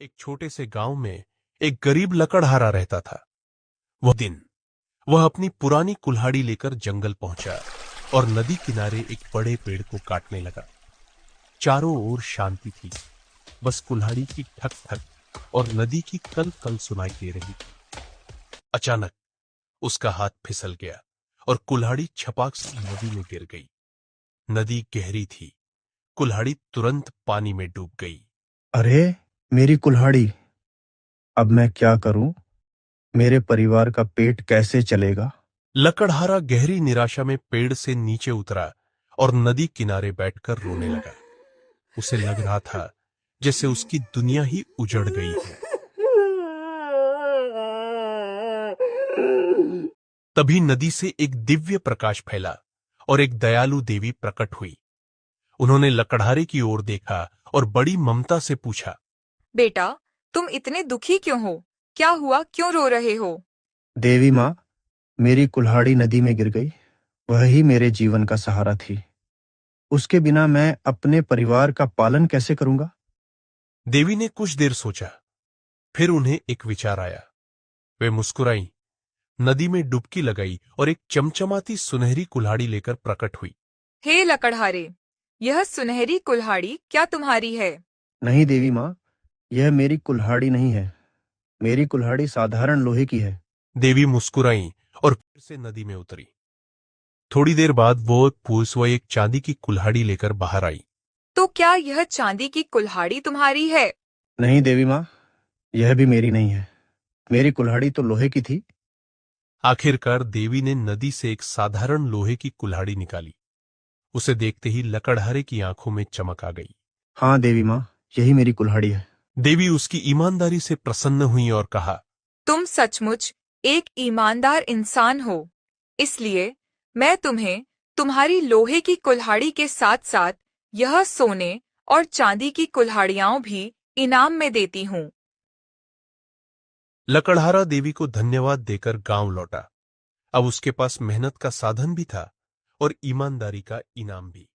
एक छोटे से गांव में एक गरीब लकड़हारा रहता था। वह दिन वह अपनी पुरानी कुल्हाड़ी लेकर जंगल पहुंचा और नदी किनारे एक बड़े पेड़ को काटने लगा। चारों ओर शांति थी, बस कुल्हाड़ी की ठक ठक और नदी की कल कल सुनाई दे रही थी। अचानक उसका हाथ फिसल गया और कुल्हाड़ी छपाक से नदी में गिर गई। नदी गहरी थी, कुल्हाड़ी तुरंत पानी में डूब गई। अरे, मेरी कुल्हाड़ी! अब मैं क्या करूं? मेरे परिवार का पेट कैसे चलेगा? लकड़हारा गहरी निराशा में पेड़ से नीचे उतरा और नदी किनारे बैठकर रोने लगा। उसे लग रहा था जैसे उसकी दुनिया ही उजड़ गई हो। तभी नदी से एक दिव्य प्रकाश फैला और एक दयालु देवी प्रकट हुई। उन्होंने लकड़हारे की ओर देखा और बड़ी ममता से पूछा, बेटा, तुम इतने दुखी क्यों हो? क्या हुआ, क्यों रो रहे हो? देवी माँ, मेरी कुल्हाड़ी नदी में गिर गई। वह ही मेरे जीवन का सहारा थी। उसके बिना मैं अपने परिवार का पालन कैसे करूंगा? देवी ने कुछ देर सोचा, फिर उन्हें एक विचार आया। वे मुस्कुराई, नदी में डुबकी लगाई और एक चमचमाती सुनहरी कुल्हाड़ी लेकर प्रकट हुई। हे लकड़हारे, यह सुनहरी कुल्हाड़ी क्या तुम्हारी है? नहीं देवी माँ, यह मेरी कुल्हाड़ी नहीं है। मेरी कुल्हाड़ी साधारण लोहे की है। देवी मुस्कुराई और फिर से नदी में उतरी। थोड़ी देर बाद वो एक चांदी की कुल्हाड़ी लेकर बाहर आई। तो क्या यह चांदी की कुल्हाड़ी तुम्हारी है? नहीं देवी माँ, यह भी मेरी नहीं है। मेरी कुल्हाड़ी तो लोहे की थी। आखिरकार देवी ने नदी से एक साधारण लोहे की कुल्हाड़ी निकाली। उसे देखते ही लकड़हारे की आंखों में चमक आ गई। हाँ देवी माँ, यही मेरी कुल्हाड़ी है। देवी उसकी ईमानदारी से प्रसन्न हुई और कहा, तुम सचमुच एक ईमानदार इंसान हो, इसलिए मैं तुम्हें तुम्हारी लोहे की कुल्हाड़ी के साथ साथ यह सोने और चांदी की कुल्हाड़ियां भी इनाम में देती हूँ। लकड़हारा देवी को धन्यवाद देकर गांव लौटा। अब उसके पास मेहनत का साधन भी था और ईमानदारी का इनाम भी।